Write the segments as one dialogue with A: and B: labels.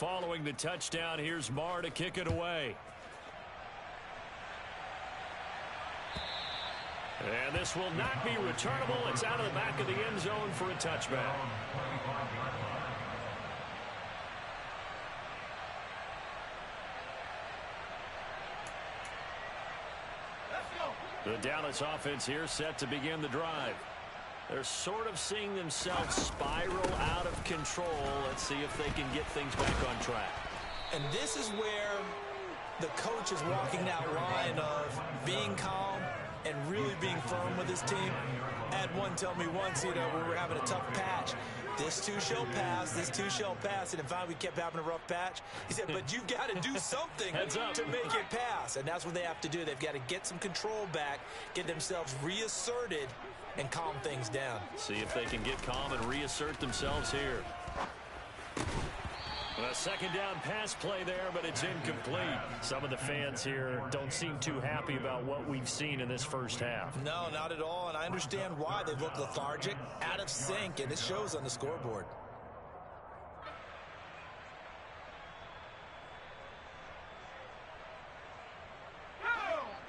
A: Following the touchdown, here's Marr to kick it away. And this will not be returnable. It's out of the back of the end zone for a touchback. The Dallas offense here set to begin the drive. They're sort of seeing themselves spiral out of control. Let's see if they can get things back on track.
B: And this is where the coach is walking that line of being calm and really being firm with his team. I had one tell me once, we were having a tough patch. This too shall pass, this too shall pass. And in fact, we kept having a rough patch. He said, but you've got to do something to make it pass. And that's what they have to do. They've got to get some control back, get themselves reasserted, and calm things down.
A: See if they can get calm and reassert themselves here. A second down pass play there, but it's incomplete. Some of the fans here don't seem too happy about what we've seen in this first half.
B: No, not at all, and I understand why. They look lethargic, out of sync, and it shows on the scoreboard.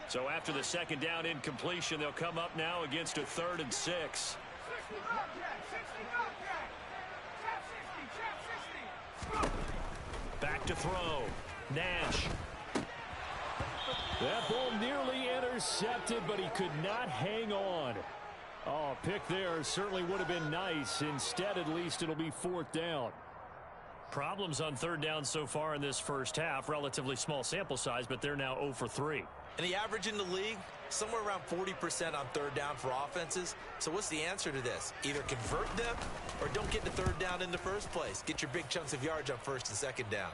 A: So after the second down incompletion, they'll come up now against a 3rd and 6. Back to throw. Nash. That ball nearly intercepted, but he could not hang on. Oh, pick there certainly would have been nice. Instead, at least, it'll be 4th down. Problems on 3rd down so far in this first half. Relatively small sample size, but they're now 0 for 3.
B: And the average in the league, somewhere around 40% on 3rd down for offenses. So what's the answer to this? Either convert them or don't get the 3rd down in the first place. Get your big chunks of yards on 1st and 2nd down.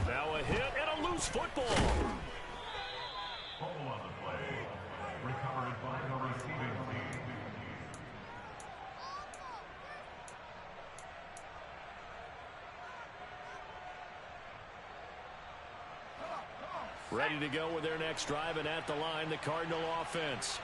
A: Now a hit and a loose football.
C: Fumble on the play. Recovered by the receiving team.
A: Ready to go with their next drive, and at the line, the Cardinal offense.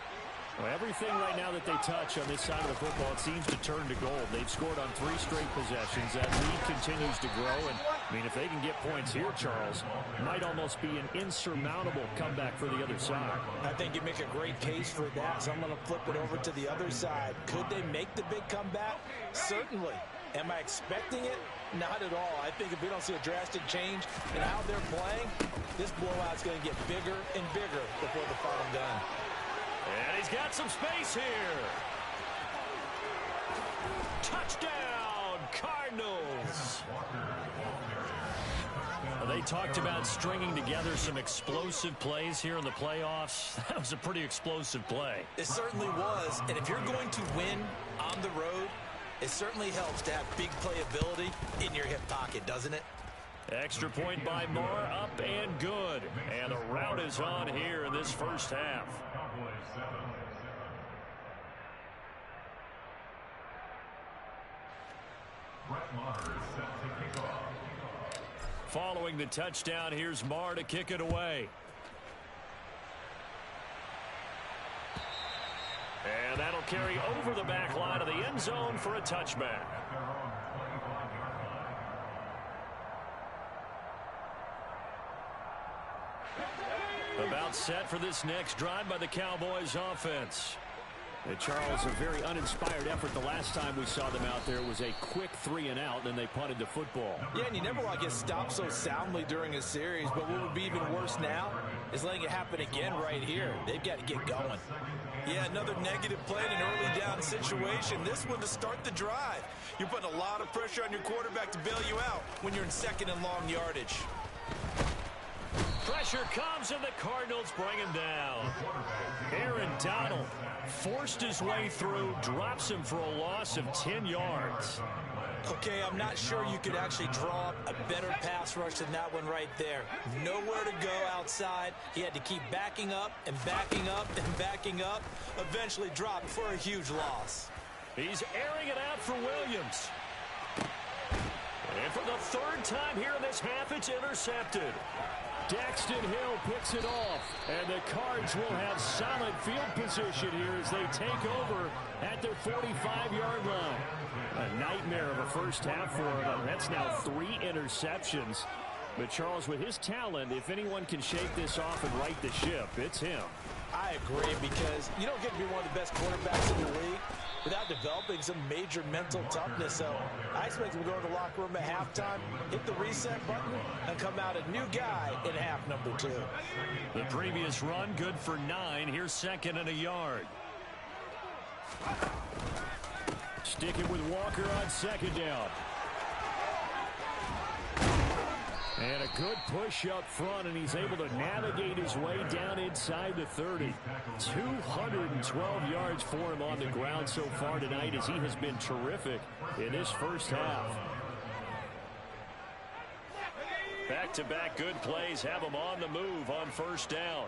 A: Well, everything right now that they touch on this side of the football, it seems to turn to gold. They've scored on 3 straight possessions. That lead continues to grow, and I mean, if they can get points here, Charles, might almost be an insurmountable comeback for the other side.
B: I think you make a great case for that, so I'm going to flip it over to the other side. Could they make the big comeback? Certainly. Am I expecting it? Not at all. I think if we don't see a drastic change in how they're playing, this blowout's going to get bigger and bigger before the final done.
A: And he's got some space here. Touchdown, Cardinals. Well, they talked about stringing together some explosive plays here in the playoffs. That was a pretty explosive play.
B: It certainly was. And if you're going to win on the road, it certainly helps to have big playability in your hip pocket, doesn't it?
A: Extra point by Marr, up and good. And the route is on here in this first half. Following the touchdown, here's Marr to kick it away. And that'll carry over the back line of the end zone for a touchback. About set for this next drive by the Cowboys offense. Charles, a very uninspired effort. The last time we saw them out there was a quick 3-and-out, and they punted the football.
B: Yeah, and you never want to get stopped so soundly during a series, but what would be even worse now is letting it happen again right here. They've got to get going. Yeah, another negative play in an early down situation. This one to start the drive. You're putting a lot of pressure on your quarterback to bail you out when you're in 2nd and long yardage.
A: Pressure comes, and the Cardinals bring him down. Aaron Donald forced his way through, drops him for a loss of 10 yards.
B: Okay, I'm not sure you could actually draw up a better pass rush than that one right there. Nowhere to go outside. He had to keep backing up and backing up and backing up. Eventually dropped for a huge loss.
A: He's airing it out for Williams. And for the 3rd time here in this half, it's intercepted. Daxton Hill picks it off, and the Cards will have solid field position here as they take over at their 45-yard line. A night nightmare of a first half for him. That's now 3 interceptions. But, Charles, with his talent, if anyone can shake this off and right the ship, it's him.
B: I agree, because you don't get to be one of the best quarterbacks in the league without developing some major mental toughness. So I expect him to go to the locker room at halftime, hit the reset button, and come out a new guy in half number 2.
A: The previous run, good for 9. Here's 2nd and a yard. Sticking with Walker on 2nd down. And a good push up front, and he's able to navigate his way down inside the 30. 212 yards for him on the ground so far tonight, as he has been terrific in this first half. Back-to-back good plays have him on the move on 1st down.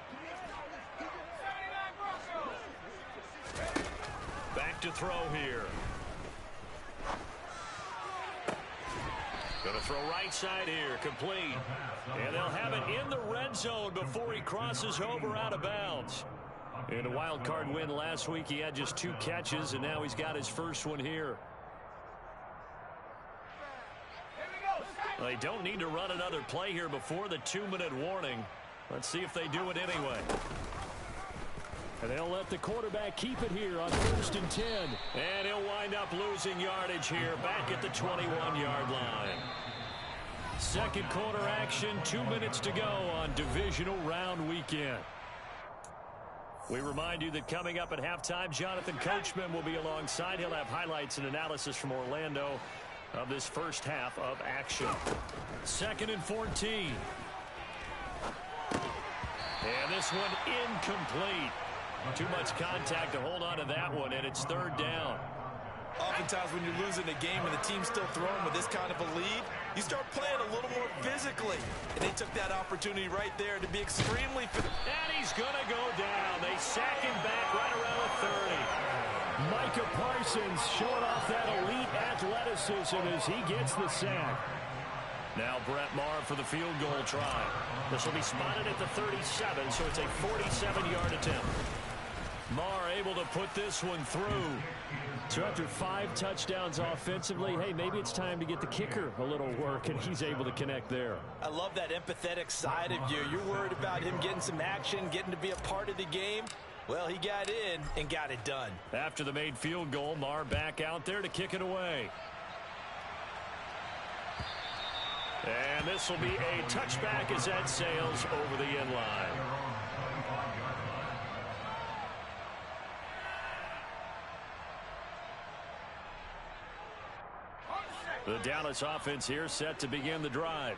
A: Back to throw here. Going to throw right side here, complete. And they'll have it in the red zone before he crosses over out of bounds. In a wild card win last week, he had just 2 catches, and now he's got his first one here. Well, they don't need to run another play here before the 2-minute warning. Let's see if they do it anyway. And they'll let the quarterback keep it here on 1st and 10. And he'll wind up losing yardage here back at the 21-yard line. Second quarter action, 2 minutes to go on divisional round weekend. We remind you that coming up at halftime, Jonathan Coachman will be alongside. He'll have highlights and analysis from Orlando of this first half of action. 2nd and 14. And this one incomplete. Too much contact to hold on to that one, and it's 3rd down.
B: Oftentimes when you're losing a game and the team's still throwing with this kind of a lead, you start playing a little more physically. And they took that opportunity right there to be extremely
A: and he's going to go down. They sack him back right around the 30. Micah Parsons showing off that elite athleticism as he gets the sack. Now Brett Maher for the field goal try. This will be spotted at the 37, so it's a 47-yard attempt. Maher able to put this one through. So after 5 touchdowns offensively, hey, maybe it's time to get the kicker a little work, and he's able to connect there.
B: I love that empathetic side of you. You're worried about him getting some action, getting to be a part of the game. Well, he got in and got it done.
A: After the made field goal, Maher back out there to kick it away. And this will be a touchback as that sails over the end line. The Dallas offense here set to begin the drive.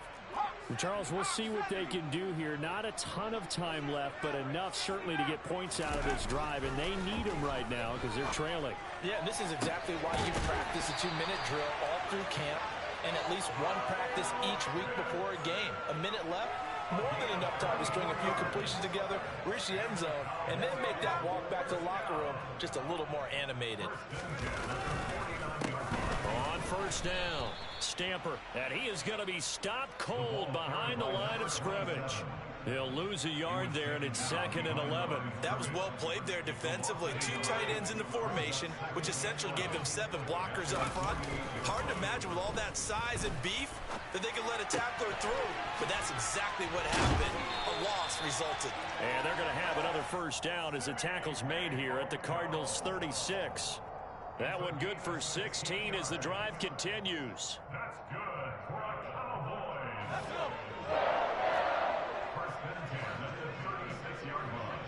A: And Charles, we'll see what they can do here. Not a ton of time left, but enough certainly to get points out of this drive, and they need them right now because they're trailing.
B: Yeah, this is exactly why you practice a 2-minute drill all through camp, and at least one practice each week before a game. A minute left, more than enough time to string a few completions together, reach the end zone, and then make that walk back to the locker room just a little more animated.
A: On 1st down, Stamper, and he is going to be stopped cold behind the line of scrimmage. They'll lose a yard there, and it's 2nd and 11.
B: That was well played there defensively. 2 tight ends in the formation, which essentially gave them 7 blockers up front. Hard to imagine with all that size and beef that they could let a tackler through, but that's exactly what happened. A loss resulted.
A: And they're going to have another 1st down as the tackle's made here at the Cardinals' 36. That one good for 16 as the drive continues.
C: That's good for a Cowboy. Let's go. First and 10 at the 36-yard line.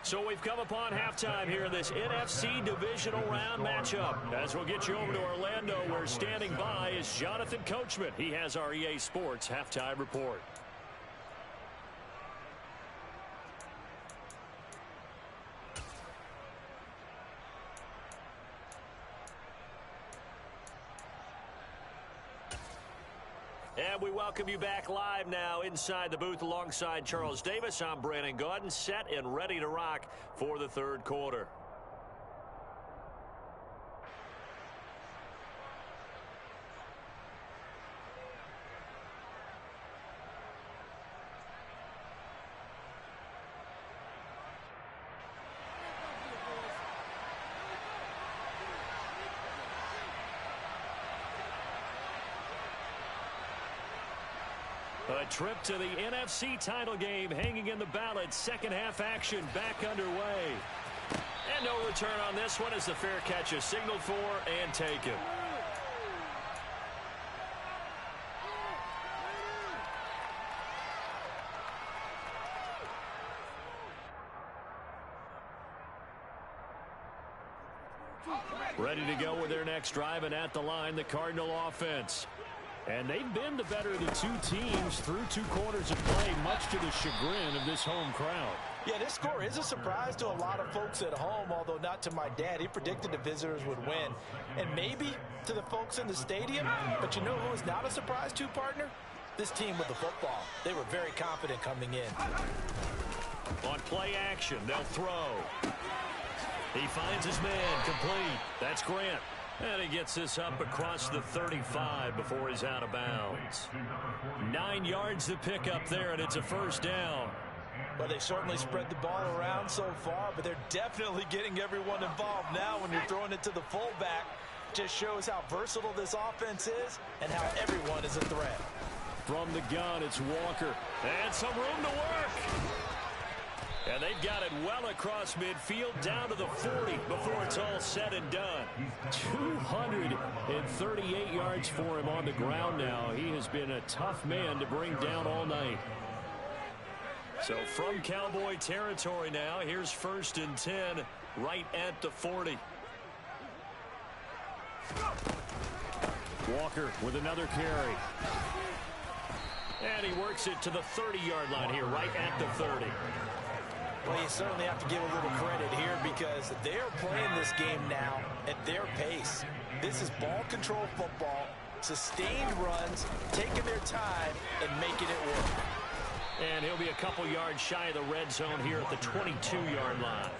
A: So we've come upon halftime here in this NFC divisional round matchup. As we'll get you over to Orlando, where standing by is Jonathan Coachman. He has our EA Sports halftime report. And we welcome you back live now inside the booth alongside Charles Davis. I'm Brandon Gaudin, set and ready to rock for the 3rd quarter. A trip to the NFC title game hanging in the balance. Second half action back underway. And no return on this one as the fair catch is signaled for and taken. Ready to go with their next drive, and at the line, the Cardinal offense. And they've been the better of the two teams through 2 quarters of play, much to the chagrin of this home crowd.
B: Yeah, this score is a surprise to a lot of folks at home, although not to my dad. He predicted the visitors would win. And maybe to the folks in the stadium, but you know who is not a surprise to, partner? This team with the football. They were very confident coming in.
A: On play action, they'll throw. He finds his man, complete. That's Grant. And he gets this up across the 35 before he's out of bounds. 9 yards to pick up there, and it's a first down.
B: Well, they certainly spread the ball around so far, but they're definitely getting everyone involved now when you're throwing it to the fullback. Just shows how versatile this offense is and how everyone is a threat.
A: From the gun, it's Walker. And some room to work. And they've got it well across midfield down to the 40 before it's all said and done. 238 yards for him on the ground now. He has been a tough man to bring down all night. So from Cowboy territory now, here's 1st and 10 right at the 40. Walker with another carry. And he works it to the 30-yard line here, right at the 30.
B: Well, you certainly have to give a little credit here because they're playing this game now at their pace. This is ball control football, sustained runs, taking their time and making it work.
A: And he'll be a couple yards shy of the red zone here at the 22-yard line.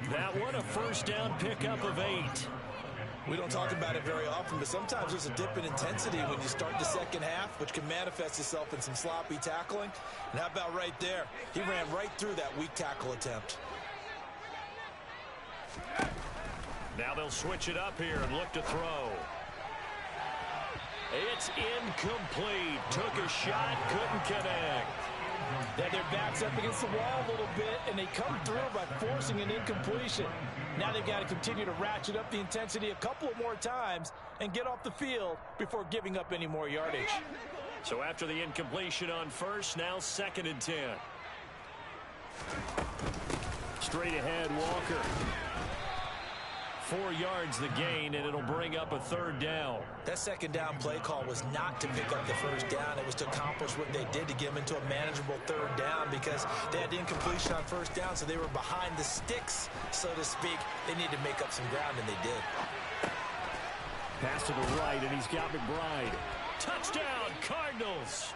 A: That one, a first down pickup of 8.
B: We don't talk about it very often, but sometimes there's a dip in intensity when you start the second half, which can manifest itself in some sloppy tackling. And how about right there? He ran right through that weak tackle attempt.
A: Now they'll switch it up here and look to throw. It's incomplete. Took a shot, couldn't connect.
B: Then their back's up against the wall a little bit, and they come through by forcing an incompletion. Now they've got to continue to ratchet up the intensity a couple of more times and get off the field before giving up any more yardage.
A: So after the incompletion on first, now 2nd and 10. Straight ahead, Walker. 4 yards the gain, and it'll bring up a 3rd down.
B: That 2nd down play call was not to pick up the 1st down. It was to accomplish what they did to get them into a manageable 3rd down because they had incompletion on 1st down, so they were behind the sticks, so to speak. They needed to make up some ground, and they did.
A: Pass to the right, and he's got McBride. Touchdown, Cardinals!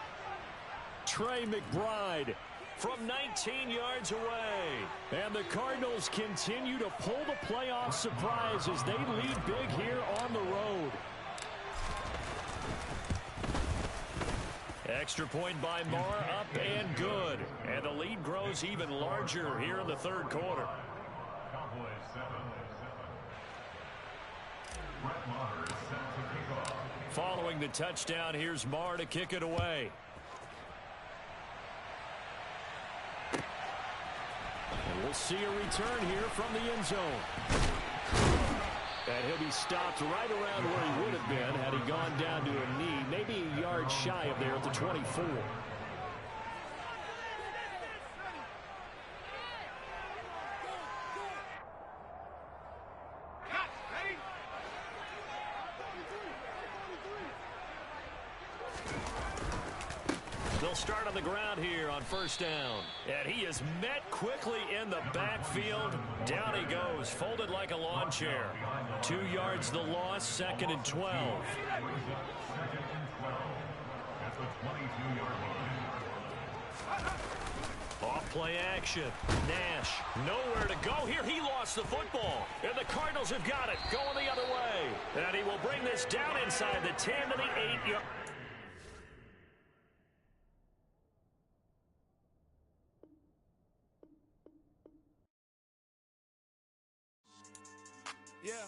A: Trey McBride from 19 yards away. And the Cardinals continue to pull the playoff surprise as they lead big here on the road. Extra point by Marr, up and good. And the lead grows even larger here in the 3rd quarter. Following the touchdown, here's Marr to kick it away. And we'll see a return here from the end zone. And he'll be stopped right around where he would have been had he gone down to a knee, maybe a yard shy of there at the 24. They'll start on the ground here on 1st down. And he is met quickly in the backfield. Down he goes, folded like a lawn chair. 2 yards the loss, 2nd and 12. Off play action. Nash, nowhere to go here. He lost the football. And the Cardinals have got it, going the other way. And he will bring this down inside the 10 to the 8-yard.
D: Yeah.